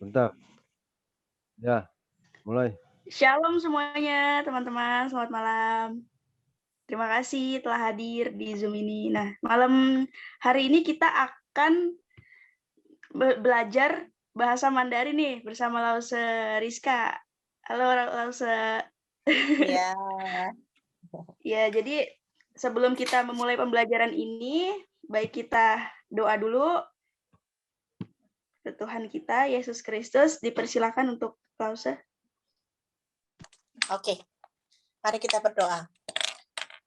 Bentar. Ya, mulai. Shalom semuanya, teman-teman. Selamat malam. Terima kasih telah hadir di Zoom ini. Nah, malam hari ini kita akan belajar bahasa Mandarin nih bersama Lause Rizka. Halo Lause. Ya. Ya, jadi sebelum kita memulai pembelajaran ini, baik kita doa dulu ke Tuhan kita, Yesus Kristus. Dipersilakan untuk Lause. Oke, mari kita berdoa.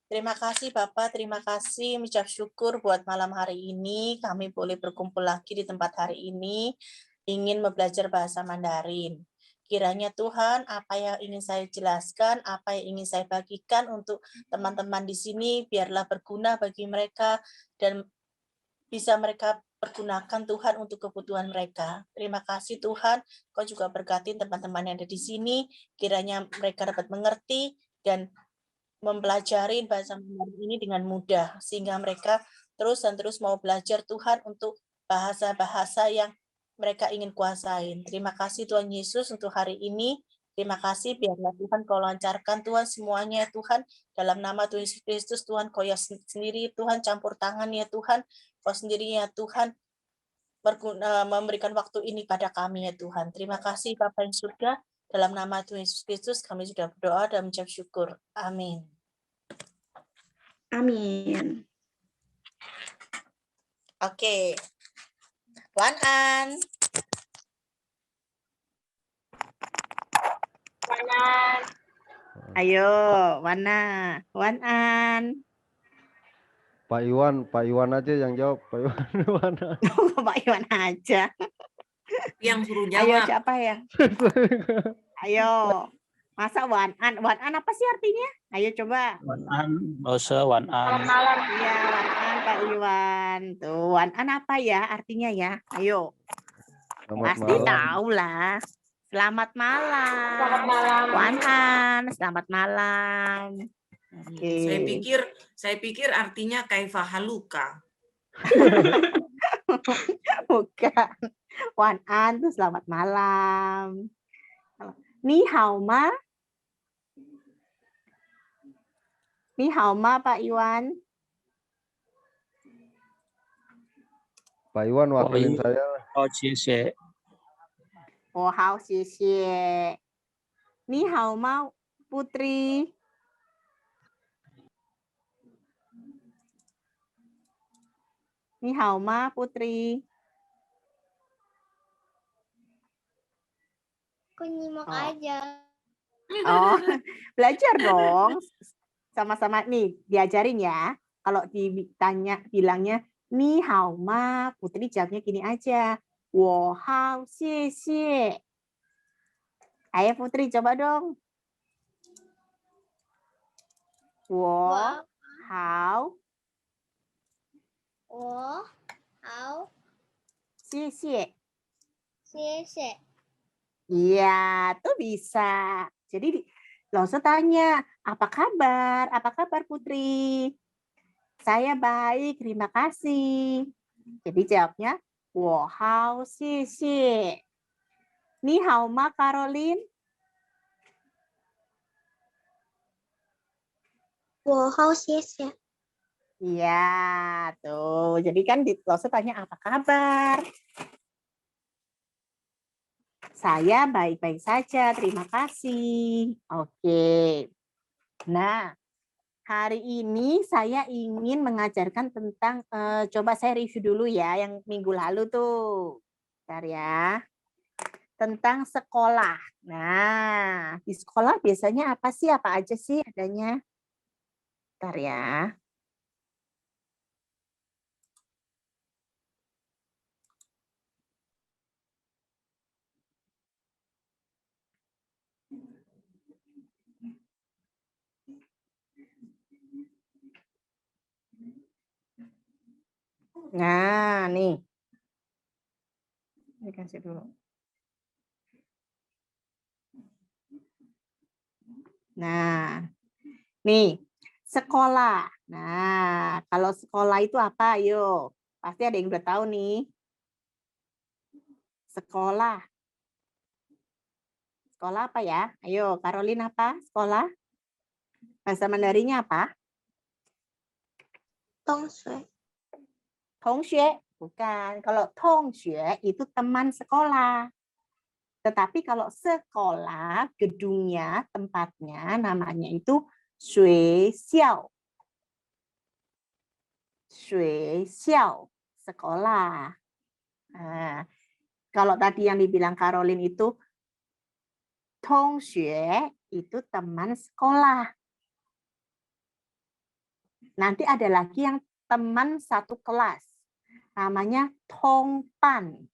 Terima kasih Bapak, terima kasih mengucap syukur buat malam hari ini. Kami boleh berkumpul lagi di tempat hari ini, ingin belajar bahasa Mandarin. Kiranya Tuhan, apa yang ingin saya jelaskan, apa yang ingin saya bagikan untuk teman-teman di sini, biarlah berguna bagi mereka dan bisa mereka pergunakan Tuhan untuk kebutuhan mereka. Terima kasih Tuhan, Kau juga berkati teman-teman yang ada di sini, kiranya mereka dapat mengerti dan mempelajari bahasa Mandarin ini dengan mudah, sehingga mereka terus dan terus mau belajar Tuhan untuk bahasa-bahasa yang mereka ingin kuasain. Terima kasih Tuhan Yesus untuk hari ini. Terima kasih, biarlah Tuhan Kau lancarkan Tuhan semuanya Tuhan, dalam nama Tuhan Yesus Kristus. Tuhan Kau ya sendiri Tuhan, campur tangan ya Tuhan, Kau sendiri ya Tuhan, memberikan waktu ini pada kami ya Tuhan. Terima kasih Bapa yang surga, dalam nama Tuhan Yesus Kristus kami sudah berdoa dan mengucap syukur. Amin. Amin. Oke. Wan An. Ayo, Wana. Wan An. Pak Iwan aja yang jawab. Pak Iwan. Pak Iwan aja. Yang suruh Ayo, jawab. siapa ya? Ayo. Masa Wan An? Wan An apa sih artinya? Ayo coba. Wan An, Lause, Wan An. Iya, Wan An, Pak Iwan. Tuh, Wan An apa ya artinya ya? Ayo. Selamat Pasti malam. tahu lah. Selamat malam. Selamat malam. Wan An, selamat malam. Oke. Saya pikir artinya kaifa haluka. Bukan. Wan An tuh selamat malam. Ni hao ma. Ni hao ma Pak Iwan. Pak Iwan wakilin saya. Oh, Cie. Oh, hao xie xie. Ni hao ma Putri. Ni hao ma Putri. Aku nyimak aja. Oh, belajar dong. Sama-sama nih, diajarin ya. Kalau ditanya bilangnya ni hao ma, Putri jawabnya gini aja. Wo hao xie xie. Ayo Putri coba dong. Wo hao xie xie. Xie. Iya, tuh bisa. Jadi langsung tanya, apa kabar? Apa kabar Putri? Saya baik, terima kasih. Jadi jawabnya, 我好，谢谢。你好吗，Caroline? 我好，谢谢。 Iya, tuh. Jadi kan langsung tanya apa kabar? Saya baik-baik saja, terima kasih. Oke. Nah, hari ini saya ingin mengajarkan tentang, coba saya review dulu ya, yang minggu lalu tuh. Bentar ya. Tentang sekolah. Nah, di sekolah biasanya apa sih, apa aja sih adanya? Bentar ya. Nah, nih. Ini kasih dulu. Nah, nih, sekolah. Nah, kalau sekolah itu apa? Ayo, pasti ada yang udah tahu nih. Sekolah. Sekolah apa ya? Ayo, Caroline apa? Sekolah? Bahasa Mandarinnya apa? Tongxue. Tongxue. Bukan. Kalau tongxue itu teman sekolah. Tetapi kalau sekolah, gedungnya, tempatnya, namanya itu shui xiao. Shui xiao. Sekolah. Nah, kalau tadi yang dibilang Caroline itu tongxue itu teman sekolah. Nanti ada lagi yang teman satu kelas. Namanya tongpan.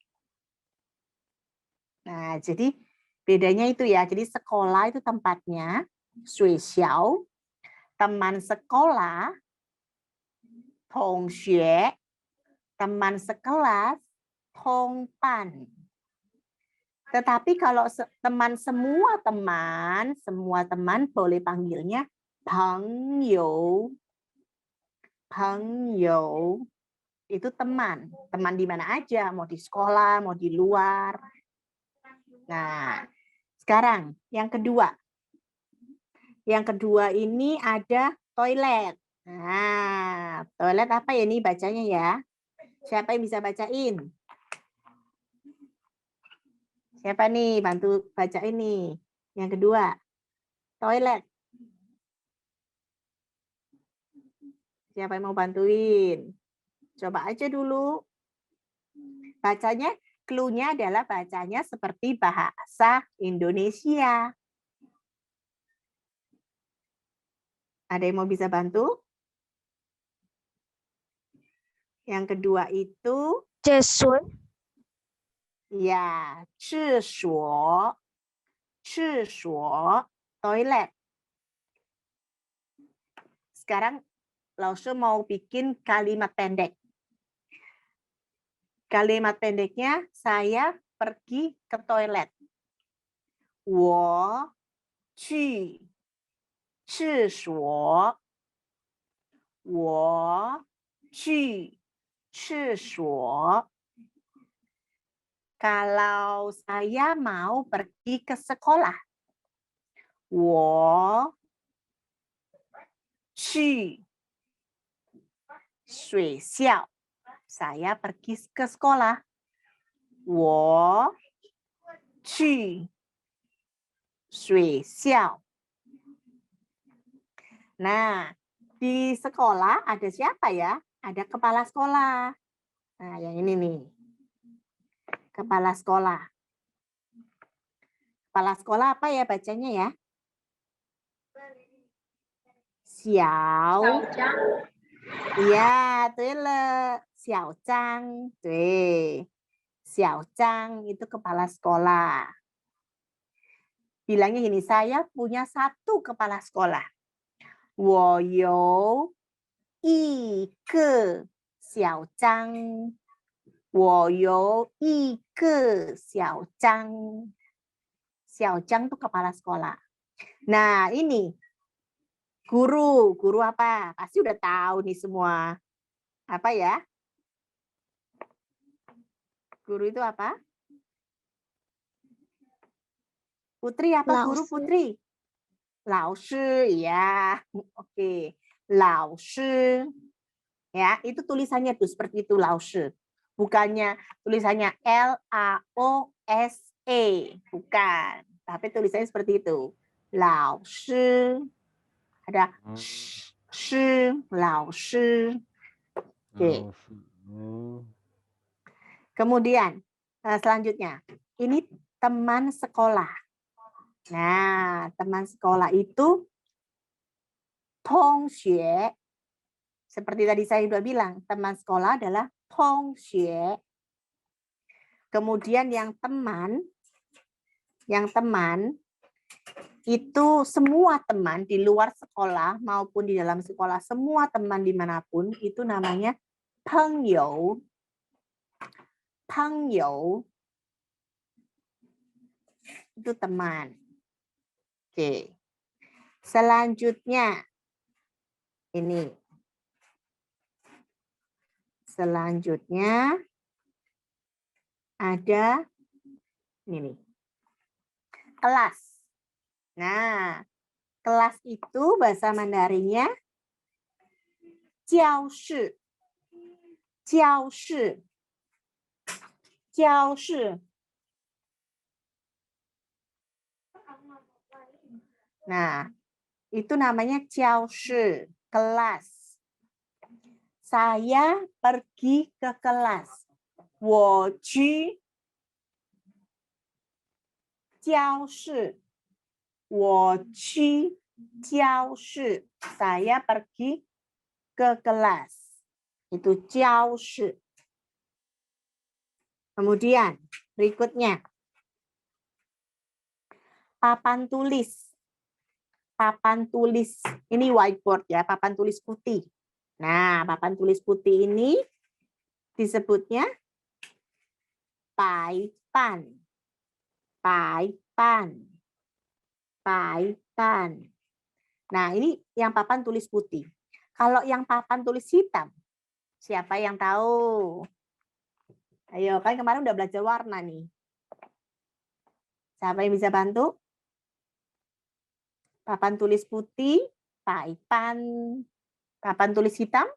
Nah, jadi bedanya itu ya. Jadi sekolah itu tempatnya shui xiao, teman sekolah tongxue, teman sekelas tongpan. Tetapi kalau teman semua teman boleh panggilnya pengyou. Pengyou itu teman. Teman di mana aja, mau di sekolah, mau di luar. Nah, sekarang yang kedua. Yang kedua ini ada toilet. Nah, toilet apa ya ini bacanya ya? Siapa yang bisa bacain? Siapa nih bantu baca ini? Yang kedua, toilet. Siapa yang mau bantuin? Coba aja dulu. Bacanya, clue-nya adalah bacanya seperti bahasa Indonesia. Ada yang mau bisa bantu? Yang kedua itu ya, 厕所 toilet. Sekarang langsung mau bikin kalimat pendek. Kalimat pendeknya, saya pergi ke toilet. 我去厕所。我去厕所。Kalau saya mau pergi ke sekolah. 我去学校。Saya pergi ke sekolah. 我去学校。Nah, di sekolah ada siapa ya? Ada kepala sekolah. Nah, yang ini nih. Kepala sekolah. Kepala sekolah apa ya bacanya ya? Xiao. Iya, betul. Xiao Zhang. Tuh. Xiao Zhang itu kepala sekolah. Bilangnya gini, saya punya satu kepala sekolah. 我有一个小张。我有一个小张。小张itu kepala sekolah. Nah, ini guru. Guru apa? Pasti udah tahu nih semua. Apa ya? Guru itu apa? Putri apa guru Putri? 老师, ya. Oke. 老师. Ya, itu tulisannya tuh seperti itu 老师. Bukannya tulisannya LAOSE, bukan. Tapi tulisannya seperti itu. 老师. Ada shi, 老师. Oke. Kemudian selanjutnya, ini teman sekolah. Nah, teman sekolah itu tongxue. Seperti tadi saya sudah bilang, teman sekolah adalah tongxue. Kemudian yang teman itu semua teman di luar sekolah maupun di dalam sekolah, semua teman dimanapun itu namanya pengyou. Pengyou itu teman. Oke. Selanjutnya ini. Selanjutnya ada ini nih. kelas. Nah, kelas itu bahasa Mandarinnya 教室. 教室. 教室. Nah, itu namanya 教室, kelas. Saya pergi ke kelas. 我去教室. 我去教室. Saya pergi ke kelas. Itu 教室. Kemudian berikutnya. Papan tulis. Papan tulis. Ini whiteboard ya, papan tulis putih. Nah, papan tulis putih ini disebutnya 白板. 白板. 白板. Nah, ini yang papan tulis putih. Kalau yang papan tulis hitam, siapa yang tahu? Ayo, kan kemarin udah belajar warna nih. Siapa yang bisa bantu? Papan tulis putih, paipan. Papan tulis hitam?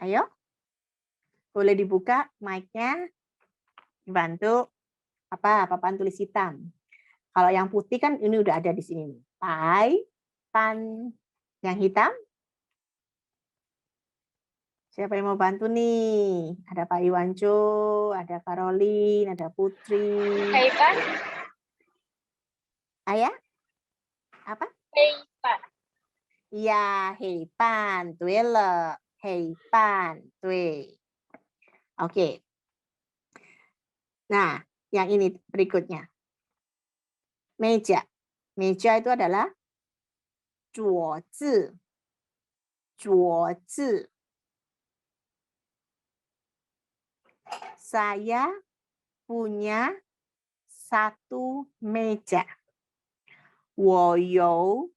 Ayo. Boleh dibuka mic-nya. Dibantu. Apa? Papan tulis hitam. Kalau yang putih kan ini udah ada di sini. Paipan. Yang hitam? Siapa yang mau bantu nih? Ada Pak Iwanco, ada Caroline, ada Putri. Heipan. Ayah? Apa? Heipan. Iya, heipan. Tuệ le. Heipan. Tuệ. Oke. Nah, yang ini berikutnya. Meja. Meja itu adalah 桌子. 桌子. Saya punya satu meja. 我有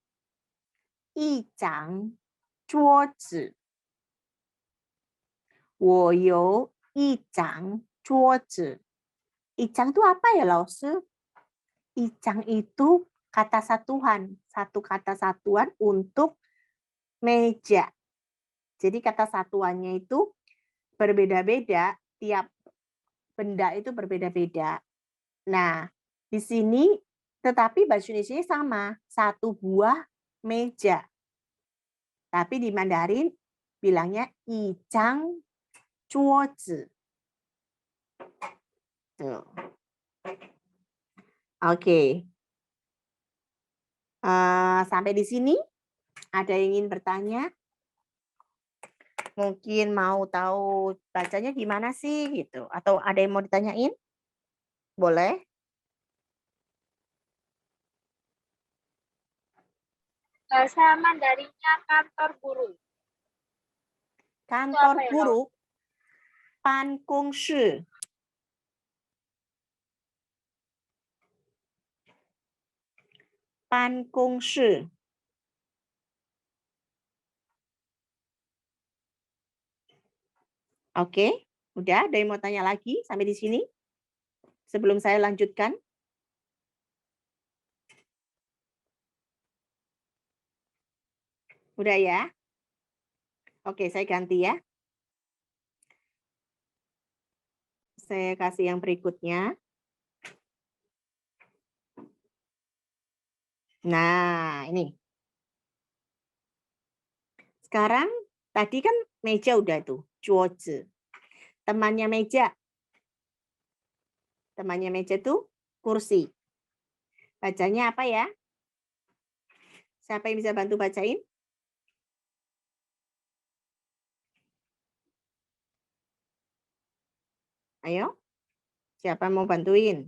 一张桌子. 我有一张桌子. 一张itu apa ya, Laosu? 一张itu kata satuan. Satu kata satuan untuk meja. Jadi kata satuannya itu berbeda-beda. Tiap benda itu berbeda-beda. Nah, di sini tetapi bahasa Indonesia sama, satu buah meja. Tapi di Mandarin bilangnya 一张桌子. Tuh. Oke. Sampai di sini ada yang ingin bertanya? Mungkin mau tahu bacanya gimana sih gitu, atau ada yang mau ditanyain? Boleh? Bahasa Mandarinnya kantor guru. Kantor apa ya, guru, 办公室. Oke, udah ada yang mau tanya lagi sampai di sini? Sebelum saya lanjutkan. Udah ya? Oke, saya ganti ya. Saya kasih yang berikutnya. Nah, ini. Sekarang, tadi kan meja udah tuh. 桌子. Temannya meja. Temannya meja tuh kursi. Bacanya apa ya? Siapa yang bisa bantu bacain? Ayo. Siapa yang mau bantuin?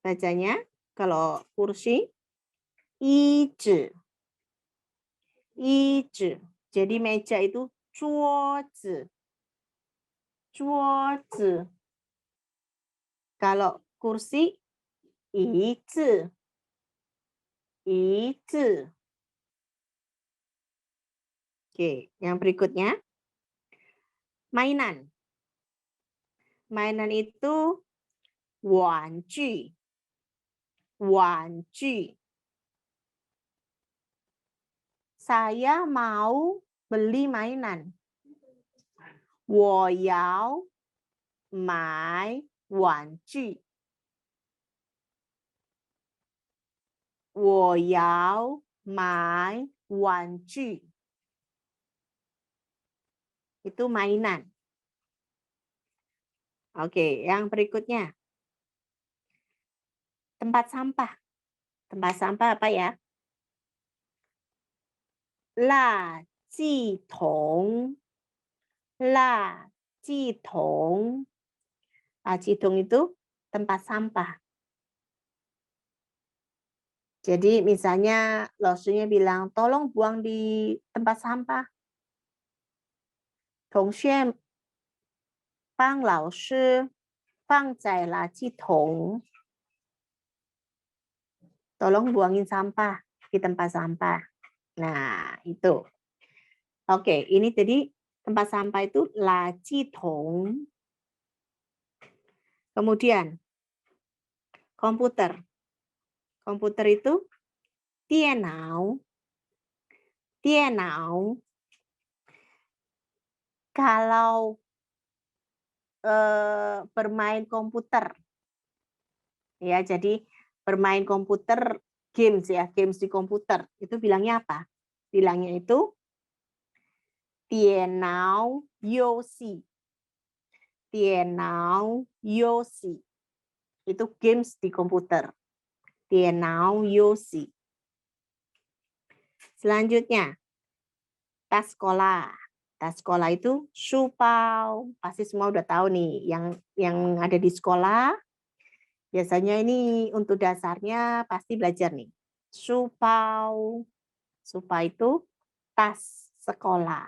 Bacanya kalau kursi 椅子. 椅子. Jadi meja itu 桌子. 桌子. Kalau kursi 椅子. 椅子. Oke, yang berikutnya mainan. Mainan itu 玩具. 玩具. Saya mau beli mainan. 我要买玩具. 我要买玩具. Itu mainan. Oke, yang berikutnya. Tempat sampah. Tempat sampah apa ya? 垃圾桶. 垃圾桶. 垃圾桶itu tempat sampah. Jadi misalnya losunya bilang, tolong buang di tempat sampah. 同学帮老师放在垃圾桶. Tolong buangin sampah di tempat sampah. Nah, itu. Oke, ini tadi tempat sampah itu 垃圾桶. Kemudian komputer. Komputer itu 电脑. 电脑. Kalau bermain komputer, ya, jadi bermain komputer games ya, games di komputer itu bilangnya apa? Bilangnya itu 电脑游戏. 电脑游戏. Itu games di komputer. 电脑游戏. Selanjutnya, tas sekolah. Tas sekolah itu 书包. Pasti semua udah tahu nih, yang ada di sekolah. Biasanya ini untuk dasarnya pasti belajar nih. 书包. 书包itu tas sekolah.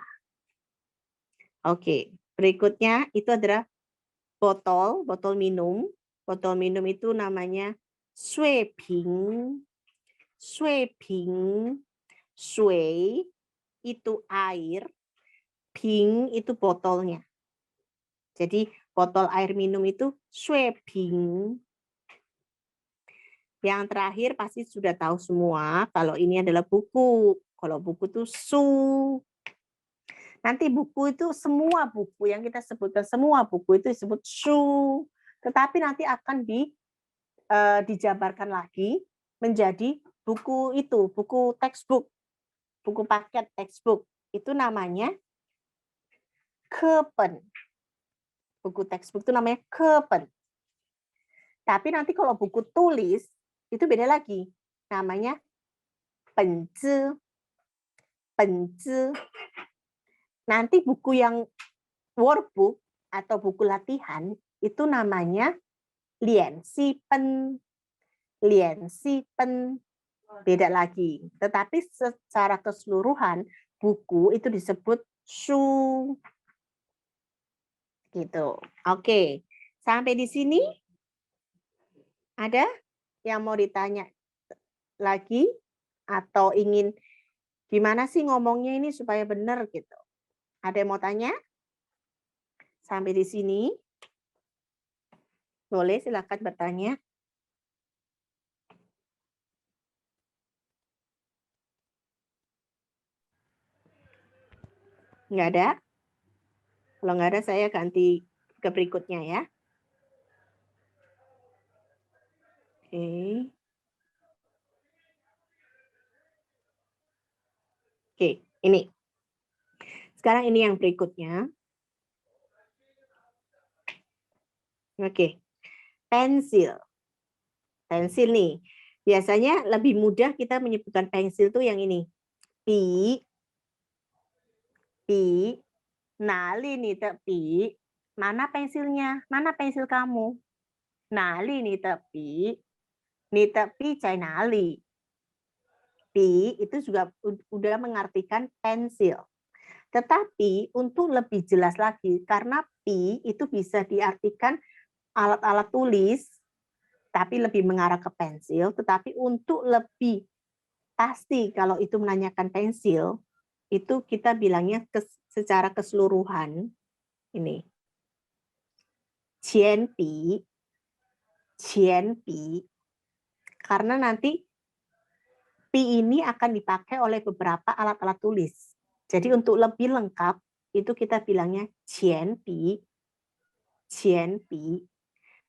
Oke, berikutnya itu adalah botol, botol minum. Botol minum itu namanya 水瓶. 水瓶. 水 itu air, ping itu botolnya. Jadi botol air minum itu 水瓶. Yang terakhir pasti sudah tahu semua kalau ini adalah buku. Kalau buku itu su. Nanti buku itu semua buku yang kita sebutkan, semua buku itu disebut su. Tetapi nanti akan dijabarkan lagi menjadi buku itu, buku textbook, buku paket textbook. Itu namanya 课本. Buku textbook itu namanya 课本. Tapi nanti kalau buku tulis itu beda lagi. Namanya 本子. 本子. Nanti buku yang workbook atau buku latihan itu namanya 练习本. 练习本. Beda lagi. Tetapi secara keseluruhan buku itu disebut 书. Gitu. Oke. Sampai di sini ada yang mau ditanya lagi atau ingin gimana sih ngomongnya ini supaya benar gitu. Ada yang mau tanya? Sampai di sini? Boleh silakan bertanya. Nggak ada? Kalau nggak ada saya ganti ke berikutnya ya. Oke. Oke, ini. Sekarang ini yang berikutnya. Oke. Pensil. Pensil nih. Biasanya lebih mudah kita menyebutkan pensil tuh yang ini. Pi. Pi. Nali nih tepi. Mana pensilnya? Mana pensil kamu? Nali nih tepi. Nih tepi cai nali. Pi itu juga udah mengartikan pensil. Tetapi untuk lebih jelas lagi, karena pi itu bisa diartikan alat-alat tulis, tapi lebih mengarah ke pensil. Tetapi untuk lebih pasti kalau itu menanyakan pensil, itu kita bilangnya secara keseluruhan ini. qianbi, qianbi. Karena nanti pi ini akan dipakai oleh beberapa alat-alat tulis. Jadi untuk lebih lengkap itu kita bilangnya qianbi, qianbi.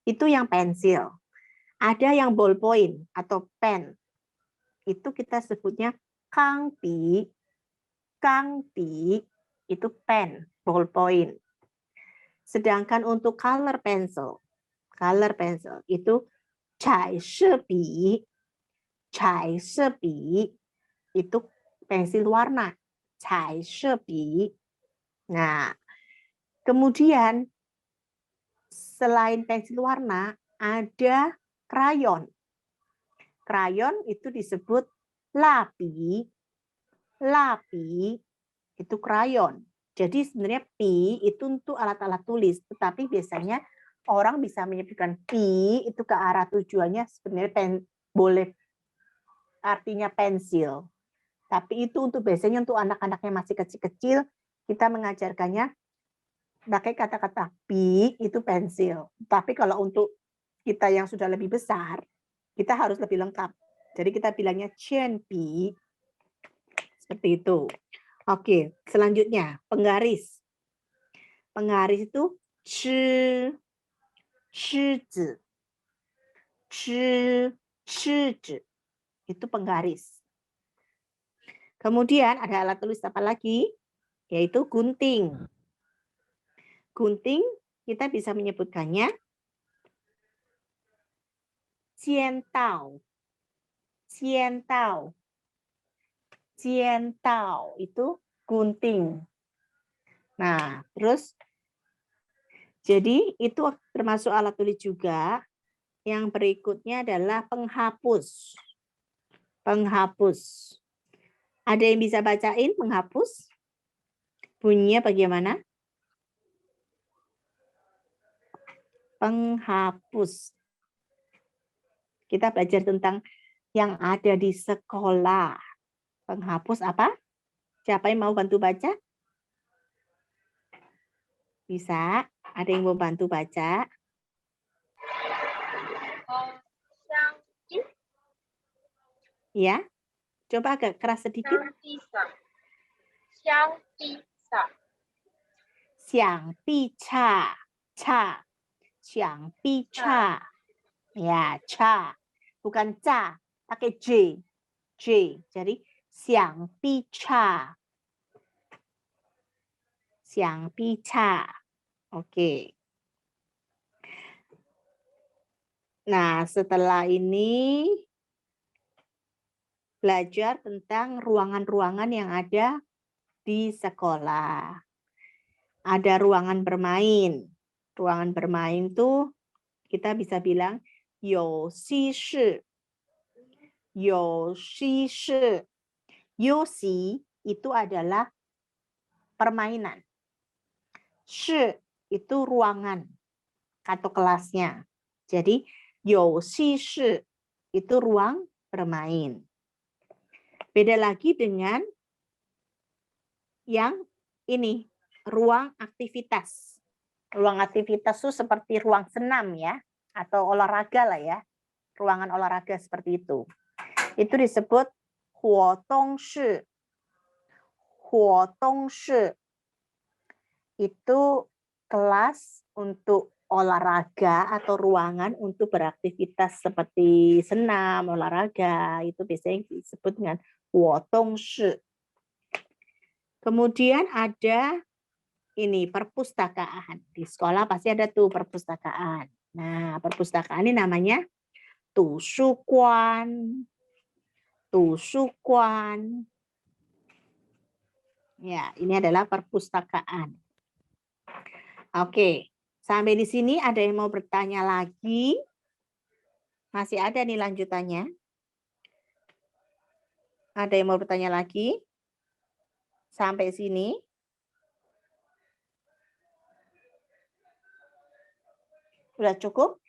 Itu yang pensil. Ada yang ballpoint atau pen. Itu kita sebutnya kangbi. Kangbi itu pen, ballpoint. Sedangkan untuk color pencil itu cai shebi. Cai shebi itu pensil warna. Cai shebi. Nah, kemudian selain pensil warna ada krayon. Krayon itu disebut lapi. Lapi itu krayon. Jadi sebenarnya pi itu untuk alat-alat tulis, tetapi biasanya orang bisa menyebutkan pi itu ke arah tujuannya sebenarnya boleh artinya pensil. Tapi itu untuk biasanya untuk anak-anak yang masih kecil-kecil kita mengajarkannya pakai kata-kata pi itu pensil. Tapi kalau untuk kita yang sudah lebih besar, kita harus lebih lengkap. Jadi kita bilangnya qian pi. Seperti itu. Oke, selanjutnya penggaris. Penggaris itu chi, shizi, chi, shizi. Itu penggaris. Kemudian ada alat tulis apa lagi? Yaitu gunting. Gunting kita bisa menyebutkannya cientao. Cientao. Cientao itu gunting. Nah, terus jadi itu termasuk alat tulis juga. Yang berikutnya adalah penghapus. Penghapus. Ada yang bisa bacain penghapus? Bunyinya bagaimana? Penghapus. Kita belajar tentang yang ada di sekolah. Penghapus apa? Siapa yang mau bantu baca? Bisa? Ada yang mau bantu baca? Xiangqi, Ya? Coba agak keras sedikit. xiangqisa, xiangqisa, Xiang pi cha. Cha. Xiang pi cha. Ya, cha. Bukan ca. Pakai j. J. Jadi, xiang pi cha. Xiang pi cha. Oke. Nah, setelah ini belajar tentang ruangan-ruangan yang ada di sekolah. Ada ruangan bermain. Ruangan bermain tuh kita bisa bilang you xi shi. You xi shi. Yoshi itu adalah permainan. Shi itu ruangan atau kelasnya. Jadi you xi shi itu ruang bermain. Beda lagi dengan yang ini, ruang aktivitas. Ruang aktivitas itu seperti ruang senam ya, atau olahraga lah ya. Ruangan olahraga seperti itu. Itu disebut huotongshi. Huotongshi. Itu kelas untuk olahraga atau ruangan untuk beraktivitas seperti senam, olahraga. Itu biasanya disebut dengan huotongshi. Kemudian ada ini perpustakaan. Di sekolah pasti ada tuh perpustakaan. Nah, perpustakaan ini namanya tusukuan. Tusukuan. Ya, ini adalah perpustakaan. Oke, sampai di sini ada yang mau bertanya lagi? Masih ada nih lanjutannya. Ada yang mau bertanya lagi? Sampai sini. Sudah cukup?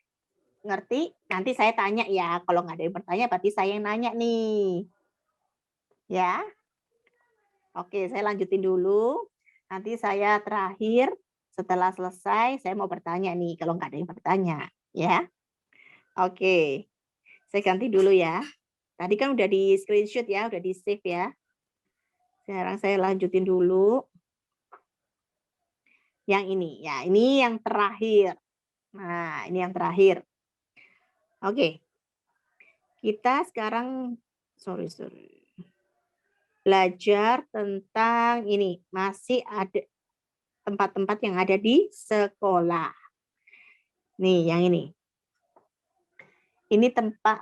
Ngerti? Nanti saya tanya ya. Kalau nggak ada yang bertanya, berarti saya yang nanya nih. Ya. Oke, saya lanjutin dulu. Nanti saya terakhir, Setelah selesai, saya mau bertanya nih, kalau nggak ada yang bertanya, ya. Oke, saya ganti dulu ya. Tadi kan udah di screenshot ya, udah di save ya. Sekarang saya lanjutin dulu. Yang ini, ya ini yang terakhir. Nah, ini yang terakhir. Oke, kita sekarang, sorry. Belajar tentang ini, masih ada tempat-tempat yang ada di sekolah. Nih, yang ini. Ini tempat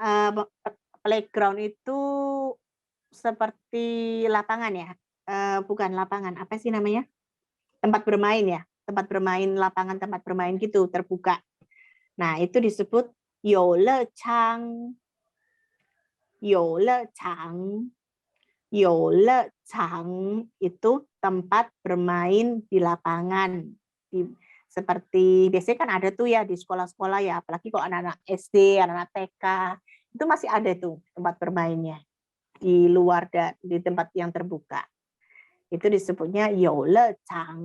playground itu seperti lapangan ya. Bukan lapangan, apa sih namanya? Tempat bermain ya. Tempat bermain, lapangan tempat bermain gitu, terbuka. Nah, itu disebut Yolecang. Yolecang. Yolecang itu tempat bermain di lapangan. Seperti biasanya kan ada tuh ya di sekolah-sekolah ya, apalagi kalau anak-anak SD, anak-anak TK, itu masih ada tuh tempat bermainnya di luar di tempat yang terbuka. Itu disebutnya Yolecang.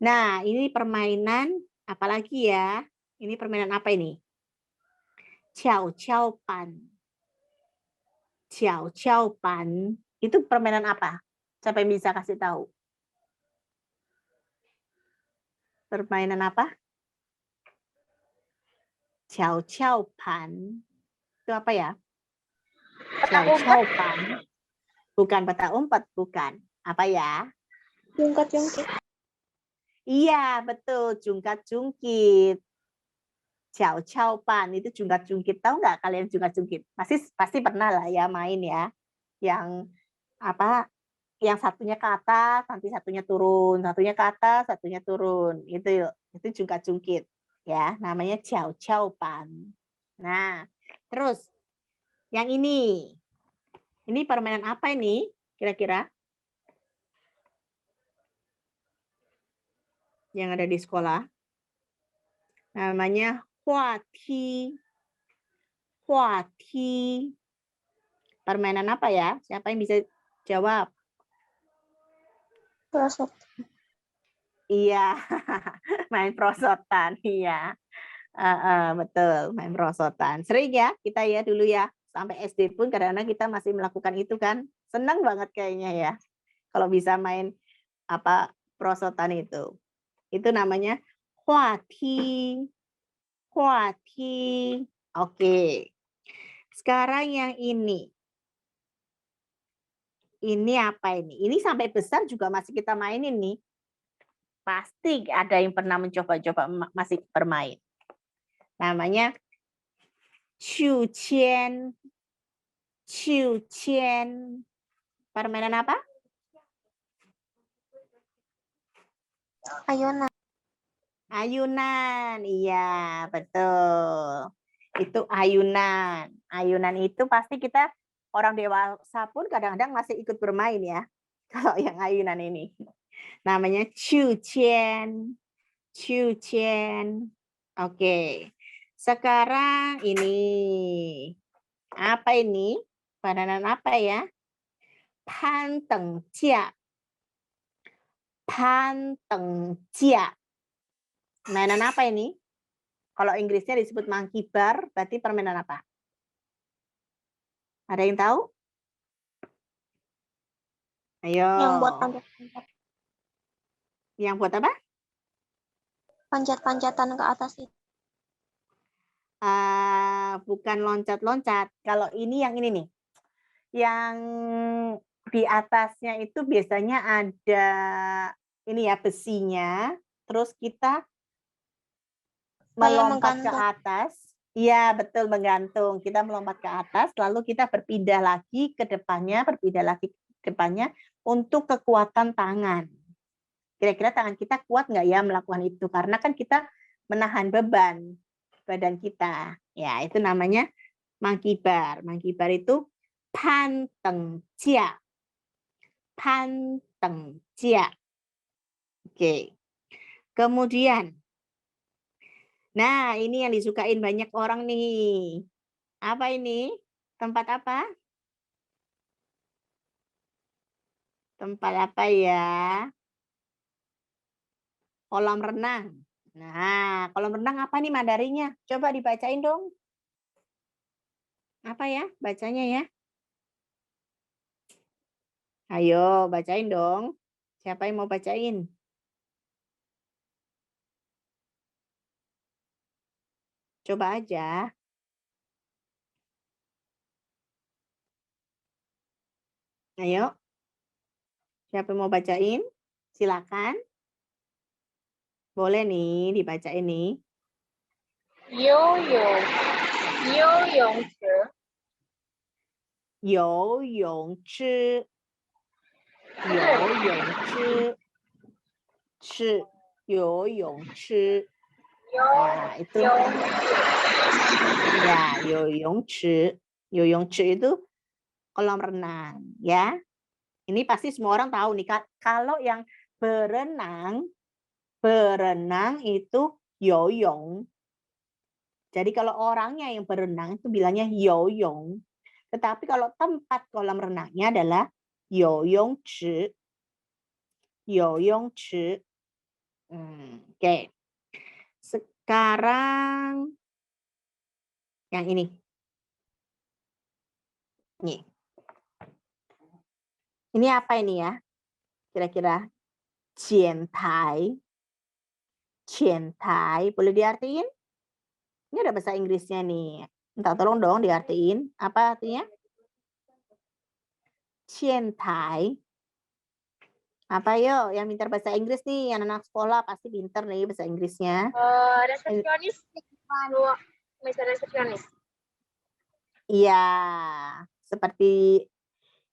Nah, ini permainan apalagi ya? Ini permainan apa ini? Ciao ciao pan. Ciao ciao pan. Itu permainan apa? Siapa yang bisa kasih tahu? Permainan apa? Ciao ciao pan. Itu apa ya? Ciao ciao pan. Bukan peta umpet, bukan. Apa ya? Jungkat-jungkit. Iya, betul. Jungkat-jungkit. Ciao ciao pan. Itu jungkat-jungkit. Tahu nggak kalian jungkat-jungkit? Pasti pernah lah ya main ya. Yang apa? Yang satunya ke atas, nanti satunya turun, satunya ke atas, satunya turun. Itu jungkat-jungkit. Ya, namanya ciao ciao pan. Nah, terus yang ini. Ini permainan apa ini? Kira-kira? Yang ada di sekolah. Namanya huati. Huati. Permainan apa ya? Siapa yang bisa jawab? Prosot. Iya, main prosotan. Iya, betul, main prosotan. Sering ya kita ya dulu ya, sampai SD pun kadang-kadang kita masih melakukan itu kan. Senang banget kayaknya ya, kalau bisa main apa prosotan itu. Itu namanya huati. Huati. Oke. Sekarang yang ini. Ini apa ini? Ini sampai besar juga masih kita mainin nih. Pasti ada yang pernah mencoba-coba masih bermain. Namanya Qiu Qian. Qiu Qian. Permainan apa? Ayunan. Ayunan. Iya, betul. Itu ayunan. Ayunan itu pasti kita orang dewasa pun kadang-kadang masih ikut bermain ya. Kalau yang ayunan ini. Namanya Qiu Qian. Qiu Qian. Oke. Sekarang ini. Apa ini? Permainan apa ya? Pan Teng Jia. Pan Teng Jia. Mainan apa ini? Kalau Inggrisnya disebut monkey bar, berarti permainan apa? Ada yang tahu? Ayo. Yang buat panjat-panjat. Yang buat apa? Panjat-panjatan ke atas itu. Bukan loncat-loncat. Kalau ini yang ini nih. Yang di atasnya itu biasanya ada ini ya besinya. Terus kita melompat ke atas. Iya, betul, menggantung. Kita melompat ke atas, lalu kita berpindah lagi ke depannya, untuk kekuatan tangan. Kira-kira tangan kita kuat nggak ya melakukan itu? Karena kan kita menahan beban badan kita. Ya, itu namanya monkey bar. Monkey bar itu pan teng jia. Pan teng jia. Oke. Kemudian, nah, ini yang disukain banyak orang nih. Apa ini? Tempat apa? Tempat apa ya? Kolam renang. Nah, kolam renang apa nih Mandarinya? Coba dibacain dong. Apa ya bacanya ya? Ayo bacain dong. Siapa yang mau bacain? Coba aja. Ayo. Siapa yang mau bacain? Silakan. Boleh nih dibacain nih. 游泳池 游泳池，游泳池，池，游泳池。Ya, itu. Ya, 游泳池. 游泳池 itu kolam renang, ya. Ini pasti semua orang tahu nih, kalau yang berenang itu 游泳. Jadi kalau orangnya yang berenang itu bilangnya 游泳. Tetapi kalau tempat kolam renangnya adalah 游泳池. 游泳池. Oke. Sekarang yang ini. Nih. Ini apa ini ya? Kira-kira. 前台. 前台. Boleh diartiin? Ini ada bahasa Inggrisnya nih. Minta tolong dong diartiin. Apa artinya? 前台. Apa yuk yang pintar bahasa Inggris nih, anak-anak sekolah pasti pintar nih bahasa Inggrisnya. resepsionis Mister resepsionis. Iya, seperti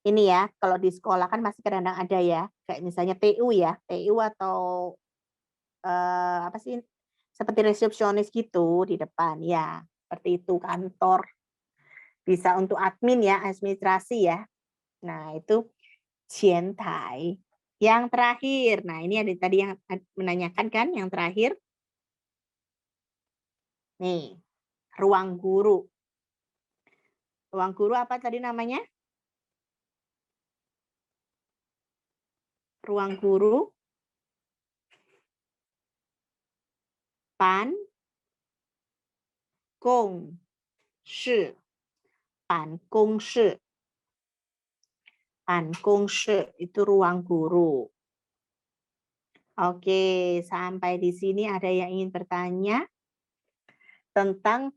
ini ya, kalau di sekolah kan masih kadang-kadang ada ya, kayak misalnya TU ya, TU atau apa sih, seperti resepsionis gitu di depan ya, seperti itu kantor. Bisa untuk admin ya, administrasi ya. Nah itu 前台. Yang terakhir, nah ini ada tadi yang menanyakan kan, yang terakhir. Nih, ruang guru. Ruang guru apa tadi namanya? Ruang guru. 办公室. 办公室. 办公室 itu ruang guru. Oke, sampai di sini ada yang ingin bertanya tentang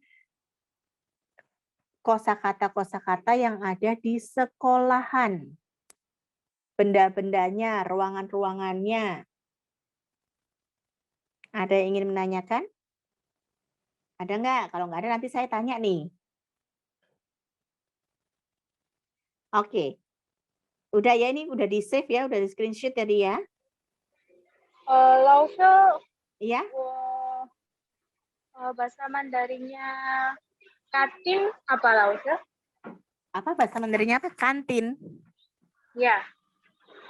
kosakata yang ada di sekolahan. Benda-bendanya, ruangan-ruangannya. Ada yang ingin menanyakan? Ada nggak? Kalau nggak ada nanti saya tanya nih. Oke. Udah ya ini, udah di save ya, udah di screenshot tadi ya. 老师 Iya? bahasa Mandarinnya kantin apa Lausa? Apa bahasa Mandarinnya apa? Kantin. Ya.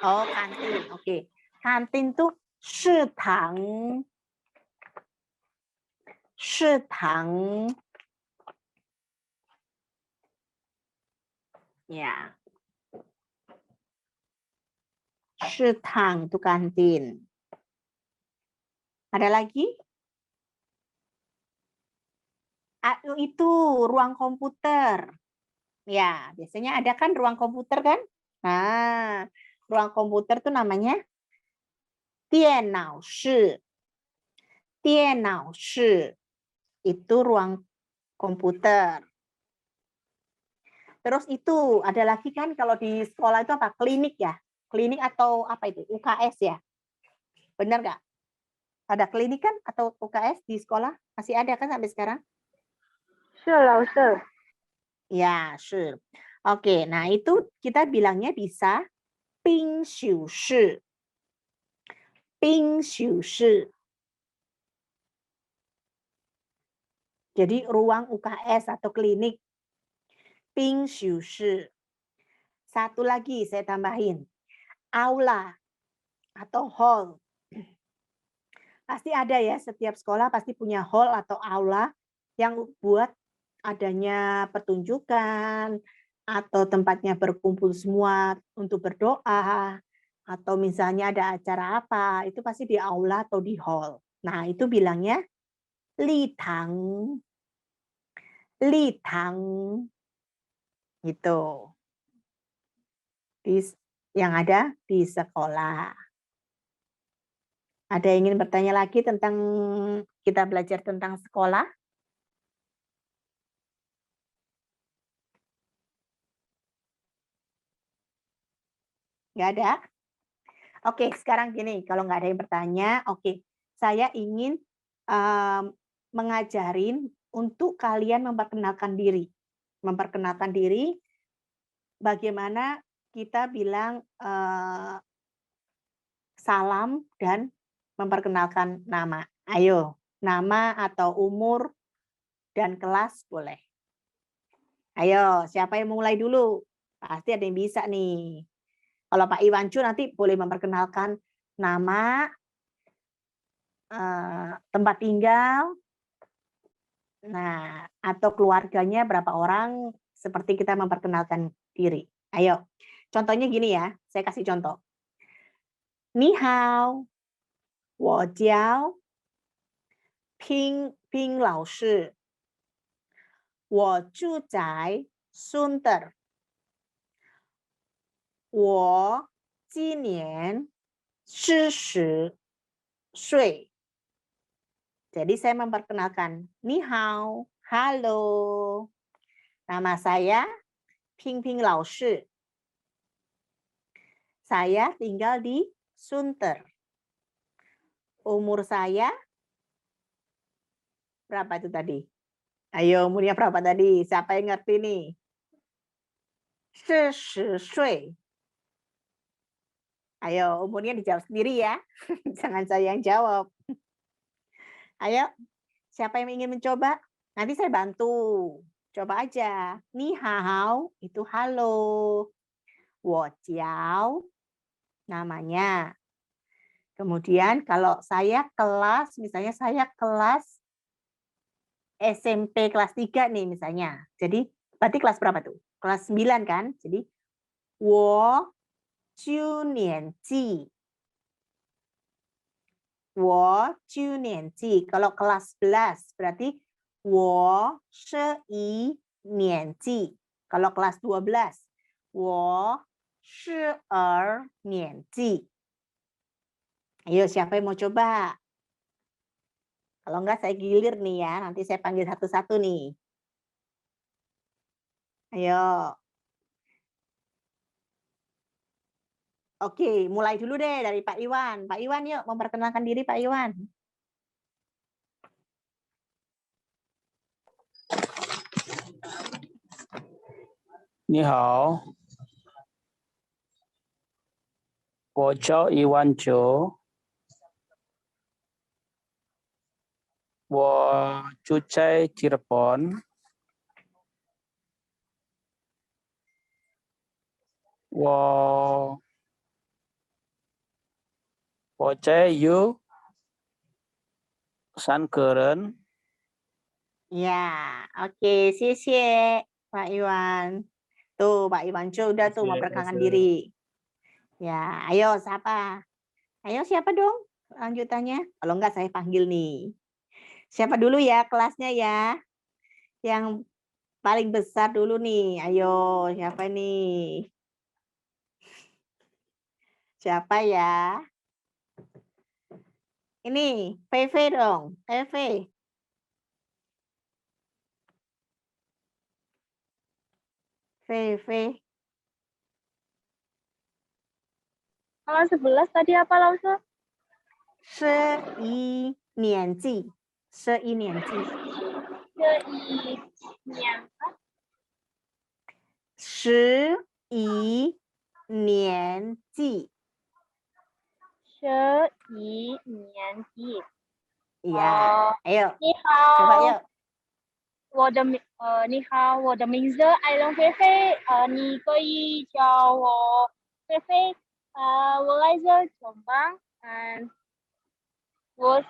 Oh, kantin. Oke. Kantin tuh 食堂. 食堂. Ya. 食堂 itu kantin. Ada lagi? Itu ruang komputer. Ya, biasanya ada kan ruang komputer kan? Nah, ruang komputer itu namanya 电脑室. 电脑室 itu ruang komputer. Terus itu ada lagi kan kalau di sekolah itu apa? Klinik ya? Klinik atau apa itu? UKS ya? Benar nggak? Ada klinik kan atau UKS di sekolah? Masih ada kan sampai sekarang? 是老师 Ya, sure. Oke, nah itu kita bilangnya bisa 冰宿室. 冰宿室. Jadi ruang UKS atau klinik. 冰宿室. Satu lagi saya tambahin. Aula atau hall. Pasti ada ya, setiap sekolah pasti punya hall atau aula yang buat adanya pertunjukan atau tempatnya berkumpul semua untuk berdoa. atau misalnya ada acara apa, itu pasti di aula atau di hall. Nah, itu bilangnya li tang. Li tang. Gitu. Yang ada di sekolah. Ada yang ingin bertanya lagi tentang kita belajar tentang sekolah? Nggak ada? Oke, sekarang gini, kalau nggak ada yang bertanya, oke, saya ingin mengajarin untuk kalian memperkenalkan diri. Memperkenalkan diri, bagaimana kita bilang salam dan memperkenalkan nama. Ayo, nama atau umur dan kelas boleh. Ayo, siapa yang mulai dulu? Pasti ada yang bisa nih. Kalau Pak Iwancu nanti boleh memperkenalkan nama, tempat tinggal, nah atau keluarganya berapa orang, seperti kita memperkenalkan diri. Ayo, contohnya gini ya, saya kasih contoh. Ni hao, wo jiao Ping Lao Shi, wo zhu zai Sunter, wo ji nian 40 岁. Jadi saya memperkenalkan, ni hao, halo. Nama saya Ping Lao Shi. Saya tinggal di Sunter. Umur saya berapa itu tadi? Ayo, umurnya berapa tadi? Siapa yang ngerti nih? 40 岁. Ayo, umurnya dijawab sendiri ya. Jangan saya yang jawab. Ayo, siapa yang ingin mencoba? Nanti saya bantu. Coba aja. Ni hao itu halo. Wo jiao namanya. Kemudian kalau saya kelas, misalnya saya kelas SMP kelas 3 nih misalnya. Jadi berarti kelas berapa tuh? Kelas 9 kan? Jadi wo jiu nian ji. Wo jiu nian ji. Kalau kelas 11 berarti wo shi nian ji. Kalau kelas 12 wo shi nian ji. Ayo siapa yang mau coba? Kalau enggak saya gilir nih ya, nanti saya panggil satu-satu nih. Ayo. Oke, mulai dulu deh dari Pak Iwan. Pak Iwan yuk, memperkenalkan diri Pak Iwan. Ni hao. 我叫Iwan Zhou. 我住在日本。我在三个人。 Ya, oke, 谢谢 Pak Iwan. Tuh, Pak Iwan udah tuh memperkenalkan diri. Ya, ayo siapa? Ayo siapa dong lanjutannya? Kalau enggak saya panggil nih. Siapa dulu ya kelasnya ya? Yang paling besar dulu nih. Ayo, siapa nih? Siapa ya? Ini, VV dong. VV. VV. Kalau 11 tadi apa, Lause? 11年纪，11年纪， 11年纪， 11年级。 ya, ayo, 你 coba 好， yuk. 你好，我的名字艾伦菲菲，你可以叫我菲菲。我来自中邦，我是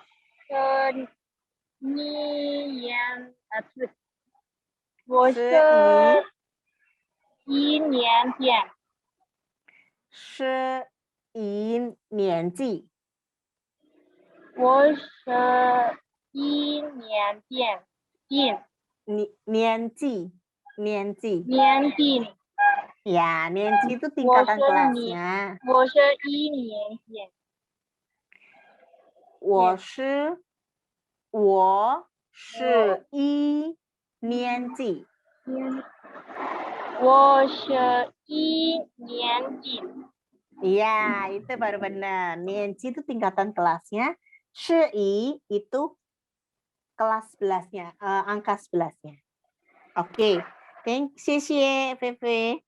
我是1年级。 11一年纪，我11年进年纪，年纪。年级， Ya, Nancy itu 我 tingkatan 是 kelasnya. 我是1年级，我是一年级。我是1年级， Iya, itu baru benar. Nancy itu tingkatan kelasnya. Shi itu kelas 11-nya, angka 11-nya. Oke, xie xie, Feve.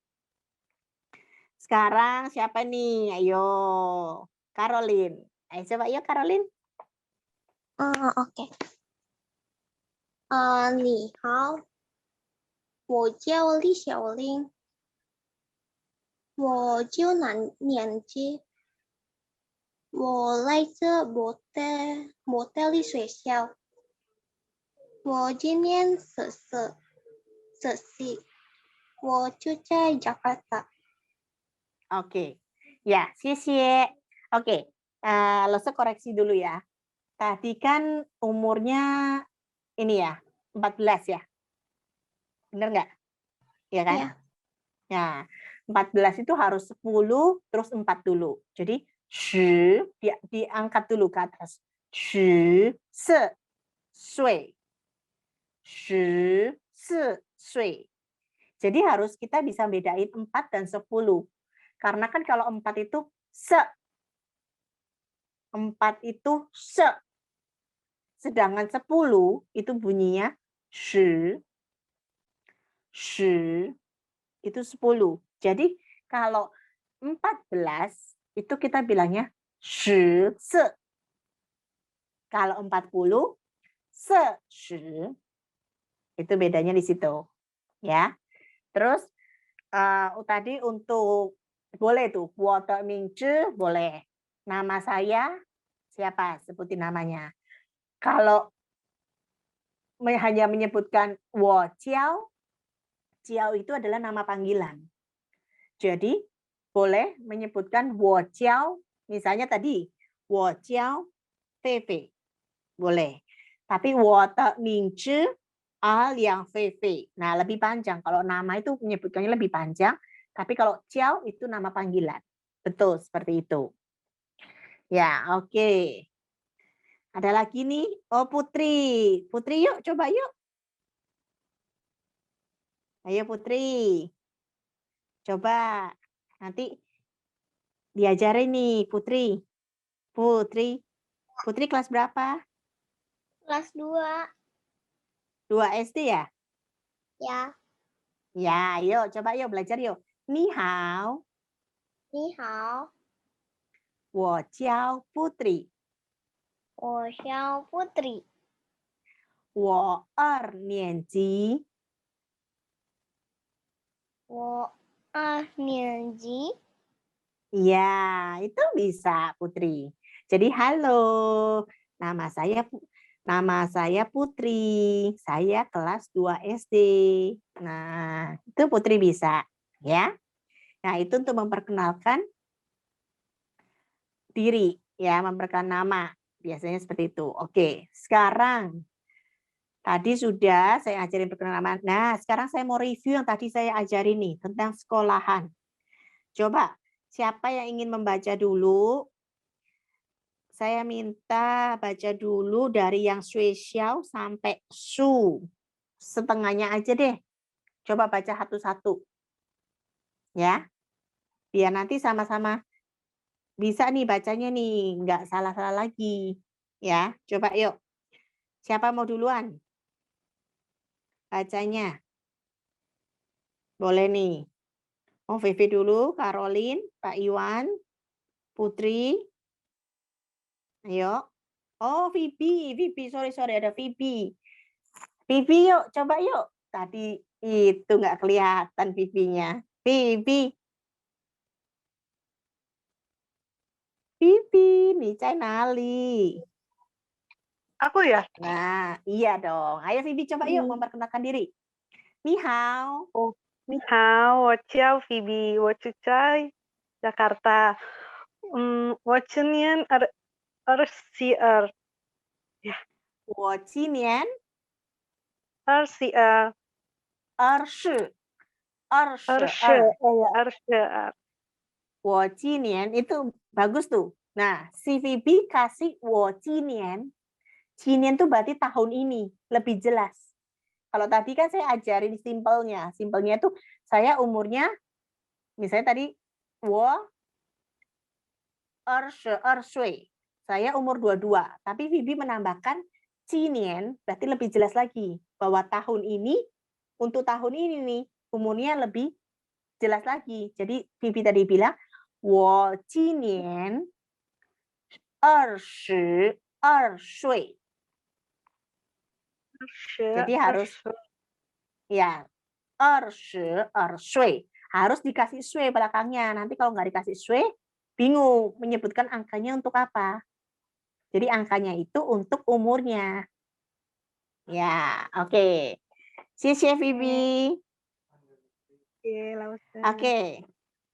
Sekarang siapa nih? Ayo, Caroline. Ayo coba yuk, Caroline. OK。你好，我叫李小玲，我9年级，我来自摩德里学校，我今年14，我住在 Jakarta。 Oke, ya, xie. Oke, Lose koreksi dulu ya. Tadi kan umurnya ini ya, 14 ya. Bener nggak? Iya kan? Ya. Ya, 14 itu harus 10 terus 4 dulu. Jadi shi diangkat dulu ke atas. Shi se sui. Shi se sui. Jadi harus kita bisa bedain 4 dan 10. Karena kan kalau 4 itu se. 4 itu se. Sedangkan 10 itu bunyinya shi. Shi itu 10. Jadi kalau 14 itu kita bilangnya shi se. Kalau 40 se shi. Itu bedanya di situ. Ya. Terus tadi untuk boleh tuh, wo de ming zhi boleh. Nama saya siapa? Sebutin namanya. Kalau hanya menyebutkan wo jiao, jiao itu adalah nama panggilan. Jadi boleh menyebutkan wo jiao, misalnya tadi wo jiao Fei. Boleh. Tapi wo de ming zhi Liang Fei. Nah, lebih panjang. Kalau nama itu menyebutkannya lebih panjang. Tapi kalau Jiao itu nama panggilan. Betul, seperti itu. Ya, oke. Ada lagi nih. Oh, Putri. Putri yuk, coba yuk. Ayo Putri. Coba. Nanti diajarin nih, Putri. Putri kelas berapa? Kelas 2. 2 SD ya? Ya. Ya, yuk coba yuk belajar yuk. Ni hao. 你好，我叫 Putri. 我叫 Putri，我2年级。我2年级。 Ya, itu bisa Putri. Jadi halo, nama saya Putri. Saya kelas 2 SD. Nah, itu Putri bisa, ya. Nah, itu untuk memperkenalkan diri, ya, memperkenalkan nama. Biasanya seperti itu. Oke, sekarang tadi sudah saya ajarin perkenalan nama. Nah, sekarang saya mau review yang tadi saya ajarin nih tentang sekolahan. Coba, siapa yang ingin membaca dulu? Saya minta baca dulu dari yang spesial sampai su. Setengahnya aja deh. Coba baca satu-satu. Ya. Biar nanti sama-sama bisa nih bacanya nih. Nggak salah-salah lagi. Ya, coba yuk. Siapa mau duluan? Bacanya. Boleh nih. Oh, Vivi dulu, Caroline, Pak Iwan, Putri. Ayo. Oh, Vivi, sorry, ada Vivi. Vivi yuk, coba yuk. Tadi itu nggak kelihatan Vivi-nya. Vivi, nih Nali. Aku ya? Nah, iya dong. Ayo Vivi coba yuk memperkenalkan diri. Ni hao. Ni hao, wo jiao Phoebe, wo zhi zai Jakarta. 我今年22。我今年22。 20. 22. 我今年 itu bagus tuh. Nah, si Vivi kasih 我今年. 今年tuh berarti tahun ini, lebih jelas. Kalau tadi kan saya ajarin simpelnya. Simpelnya tuh saya umurnya, misalnya tadi 我22岁. Saya umur 22. Tapi Vivi menambahkan 今年, berarti lebih jelas lagi. Bahwa tahun ini, untuk tahun ini nih, umurnya lebih jelas lagi. Jadi Vivi tadi bilang, 我今年22岁. Jadi harus, ya, 22岁. Harus dikasih sui belakangnya. Nanti kalau nggak dikasih sui, bingung menyebutkan angkanya untuk apa. Jadi angkanya itu untuk umurnya. Ya, oke. Xie Vivi. Oke.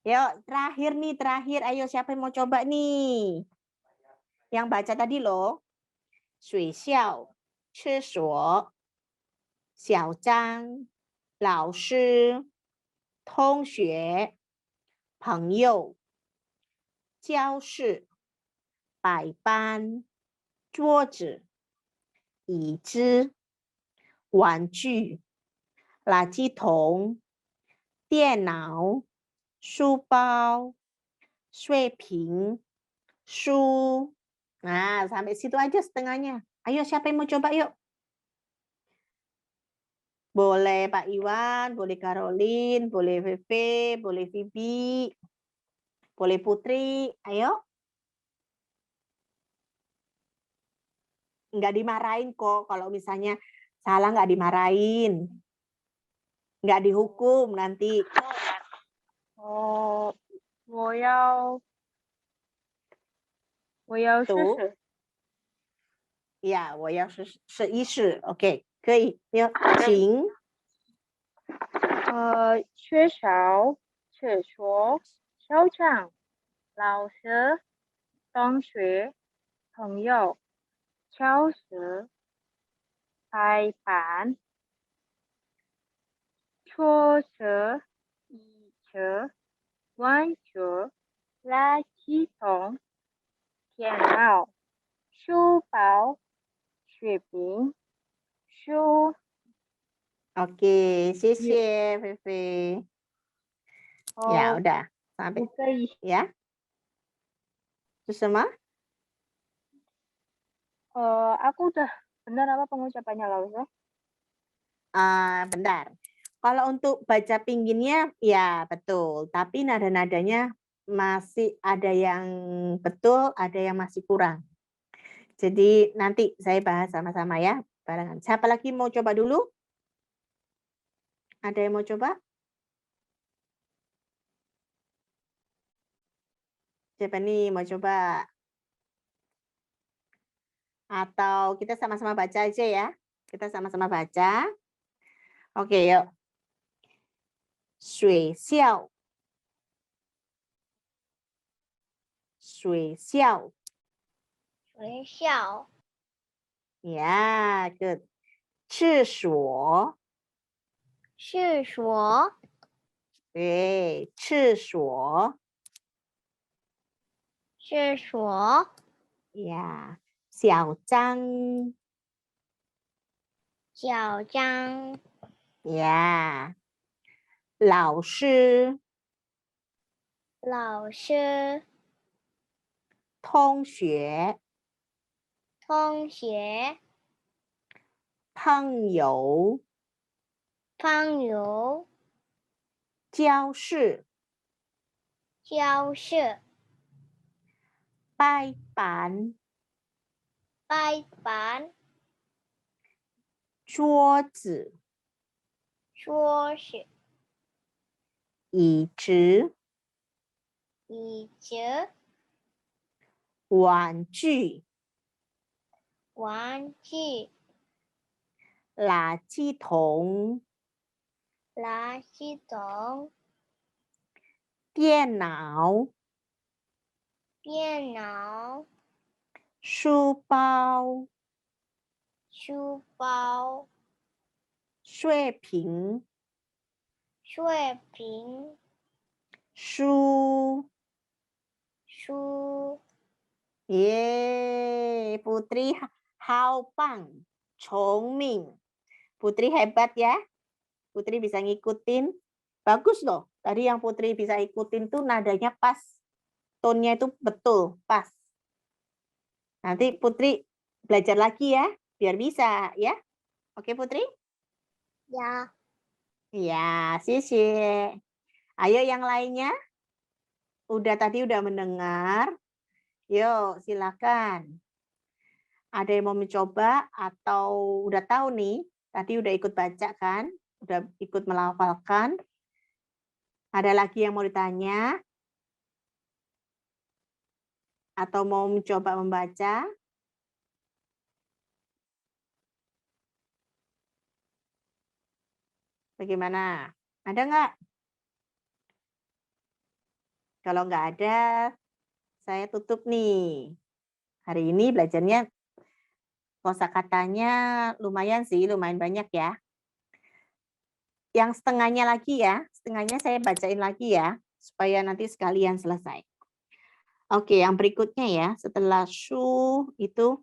Yuk, terakhir nih, terakhir. Ayo, siapa yang mau coba nih? Yang baca tadi loh. 学校, 厕所, 小张, 老师, 同学, 朋友, 教室, 白班, 桌子, 椅子, 玩具, 垃圾桶, 电脑, 书包, 水瓶, 书. Nah, sampai situ aja setengahnya. Ayo, siapa yang mau coba yuk? Boleh Pak Iwan, boleh Caroline, boleh Veve, boleh Vivi, boleh Putri. Ayo. Nggak dimarahin kok. Kalau misalnya salah nggak dimarahin. Nggak dihukum nanti. Oh, 我要试试。 Ya, 我要试一试。OK， 可以。请。缺少、厕所、校长、老师、同学、朋友、教室、白板、桌子、椅子、玩具、垃圾桶、电脑、书包、水瓶、书。 Oke, 谢谢 Vivi. Ya, udah. Sampai. Ya. Terus sama? Aku udah benar apa pengucapannya, Lausa? Bentar. Kalau untuk baca pinggirnya, ya betul. Tapi nada-nadanya masih ada yang betul, ada yang masih kurang. Jadi nanti saya bahas sama-sama ya, barengan. Siapa lagi mau coba dulu? Ada yang mau coba? Siapa nih mau coba? Atau kita sama-sama baca aja ya? Kita sama-sama baca. Oke, yuk. 学校 学校 学校 Ya, good. 厕所 厕所 对，厕所 厕所 ya. 小张 小张 ya. 老师老师同学同学朋友朋友教室教室白板白板桌子桌子椅子椅子玩具玩具垃圾桶垃圾桶电脑电脑、书包、书包、水瓶、水瓶、书。书。 Ye, Putri Haopang, Chongming. Putri hebat ya. Putri bisa ngikutin. Bagus loh. Tadi yang Putri bisa ikutin tuh nadanya pas. Tone-nya itu betul, pas. Nanti Putri belajar lagi ya, biar bisa ya. Oke Putri? Ya. Iya, sisi. Ayo yang lainnya. Tadi udah mendengar. Yuk, silakan. Ada yang mau mencoba atau udah tahu nih? Tadi udah ikut baca kan? Udah ikut melafalkan. Ada lagi yang mau ditanya? Atau mau mencoba membaca? Bagaimana? Ada nggak? Kalau nggak ada, saya tutup nih. Hari ini belajarnya kosakatanya lumayan sih, lumayan banyak ya. Yang setengahnya lagi ya, setengahnya saya bacain lagi ya, supaya nanti sekalian selesai. Oke, yang berikutnya ya, setelah shu itu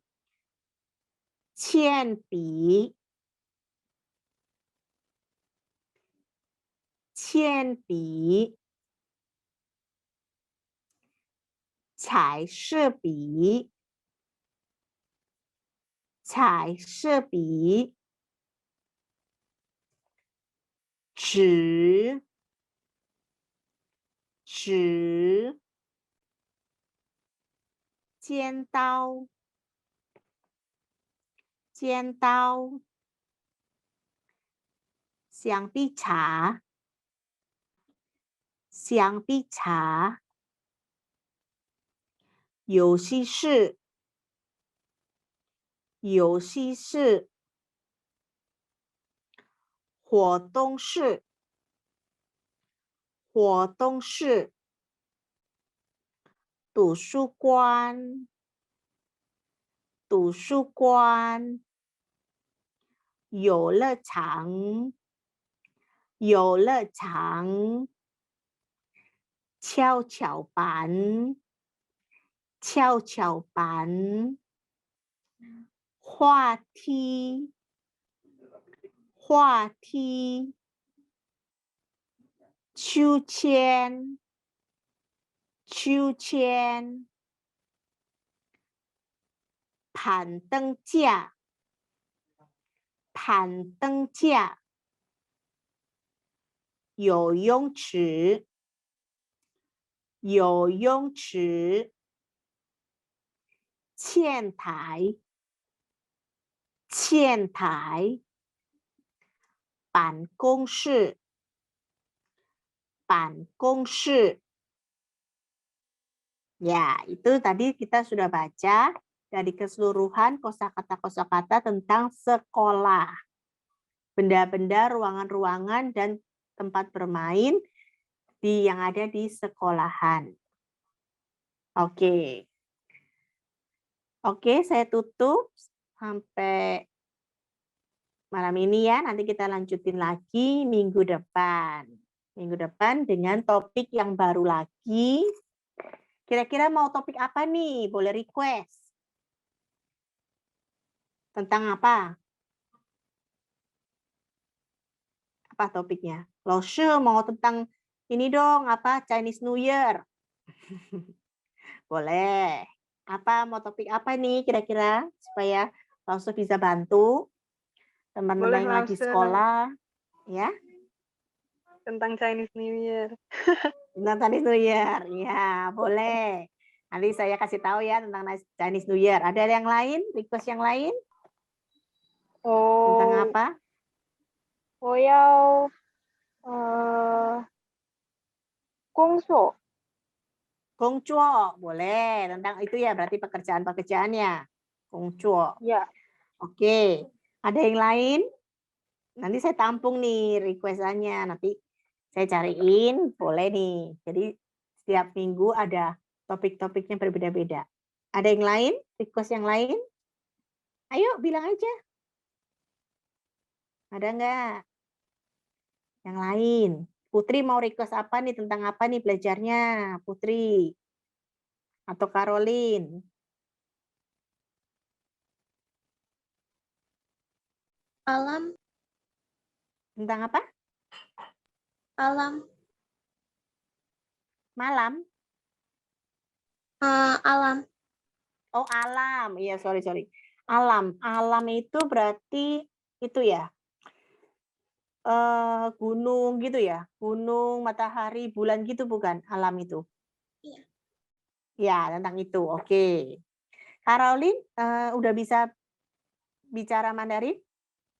cianbi, cianbi, cai shibi, cai shibi, 纸，纸，尖刀，尖刀，橡皮擦，橡皮擦，游戏室，游戏室，活动室，活动室，图书馆，图书馆，游乐场，游乐场，跷跷板，跷跷板，滑梯，滑梯，秋千，秋千，攀登架，攀登架，游泳池，游泳池，前台，前台，办公室，办公室。Ya, itu tadi kita sudah baca dari keseluruhan kosakata-kosakata tentang sekolah. Benda-benda, ruangan-ruangan, dan tempat bermain yang ada di sekolahan. Oke. Oke, saya tutup sampai malam ini ya. Nanti kita lanjutin lagi minggu depan. Minggu depan dengan topik yang baru lagi. Kira-kira mau topik apa nih? Boleh request. Tentang apa? Apa topiknya? Loshe mau tentang ini dong, apa Chinese New Year. Boleh. Apa mau topik apa nih kira-kira supaya Loshe bisa bantu teman-teman yang lagi sekolah, ya? Tentang Chinese New Year. Tentang Chinese New Year, ya boleh. Nanti saya kasih tahu ya tentang Chinese New Year. Ada yang lain? Request yang lain? Tentang apa? 我要工作 Gongcuo, boleh. Tentang itu ya, berarti pekerjaan-pekerjaannya. Gongcuo. ya. Oke. Ada yang lain? Nanti saya tampung nih requestannya. Nanti saya cariin, boleh nih. Jadi setiap minggu ada Topik-topiknya berbeda-beda. Ada yang lain? Request yang lain? Ayo bilang aja. Ada nggak? Yang lain. Putri mau request apa nih? Tentang apa nih belajarnya? Putri. Atau Caroline? Alam, Tentang apa? alam, Malam? alam. Oh, alam. Iya, sorry. Alam. Alam itu berarti itu ya. Gunung gitu ya. Gunung, matahari, bulan gitu bukan? Alam itu. Iya. Ya, tentang itu. Oke. Caroline, udah bisa bicara Mandarin?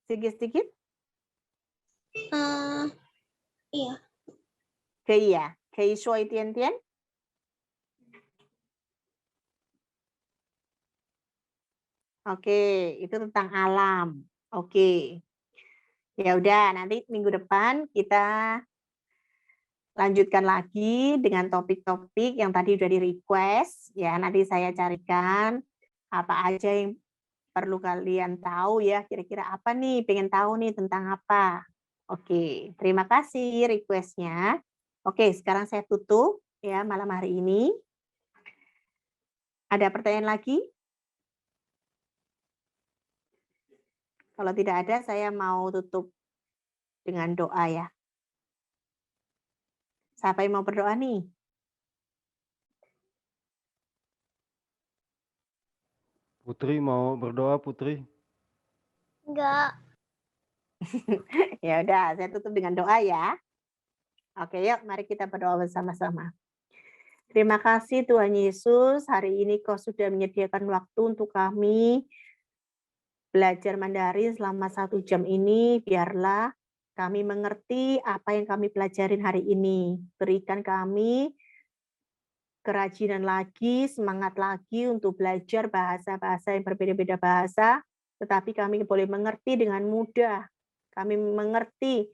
Sedikit-sedikit? Iya. 可以呀，可以说一点点。Oke, itu tentang alam. Oke. Ya udah, nanti minggu depan kita lanjutkan lagi dengan topik-topik yang tadi udah di-request. Ya, nanti saya carikan apa aja yang perlu kalian tahu ya. Kira-kira apa nih, pengen tahu nih tentang apa. Oke, terima kasih request-nya. Oke, sekarang saya tutup ya malam hari ini. Ada pertanyaan lagi? Kalau tidak ada, saya mau tutup dengan doa ya. Siapa yang mau berdoa nih? Putri mau berdoa, Putri? Enggak. Ya udah, saya tutup dengan doa ya. Oke, yuk mari kita berdoa bersama-sama. Terima kasih Tuhan Yesus, hari ini Kau sudah menyediakan waktu untuk kami belajar Mandarin selama 1 jam ini. Biarlah kami mengerti apa yang kami pelajarin hari ini. Berikan kami kerajinan lagi, semangat lagi untuk belajar bahasa-bahasa yang berbeda-beda bahasa, tetapi kami boleh mengerti dengan mudah. Kami mengerti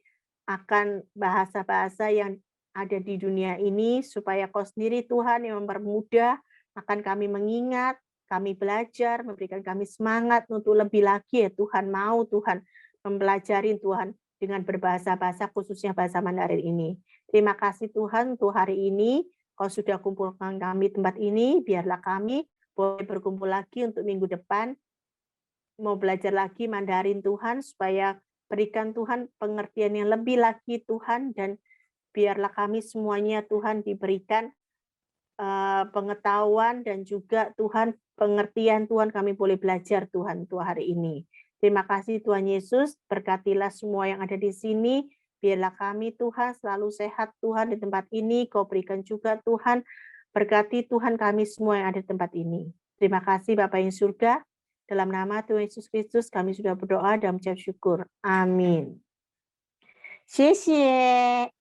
akan bahasa-bahasa yang ada di dunia ini, supaya Kau sendiri Tuhan yang mempermudah akan kami mengingat, kami belajar, memberikan kami semangat untuk lebih lagi ya Tuhan, mau Tuhan mempelajari Tuhan dengan berbahasa-bahasa khususnya bahasa Mandarin ini. Terima kasih Tuhan untuk hari ini, Kau sudah kumpulkan kami tempat ini, biarlah kami boleh berkumpul lagi untuk minggu depan, mau belajar lagi Mandarin Tuhan, supaya berikan Tuhan pengertian yang lebih lagi Tuhan, dan biarlah kami semuanya Tuhan diberikan pengetahuan dan juga Tuhan pengertian Tuhan, kami boleh belajar Tuhan untuk hari ini. Terima kasih Tuhan Yesus, berkatilah semua yang ada di sini, biarlah kami Tuhan selalu sehat Tuhan di tempat ini, Kau berikan juga Tuhan, berkati Tuhan kami semua yang ada di tempat ini. Terima kasih Bapa yang surga, dalam nama Tuhan Yesus Kristus kami sudah berdoa dan mengucap syukur. Amin. 谢谢。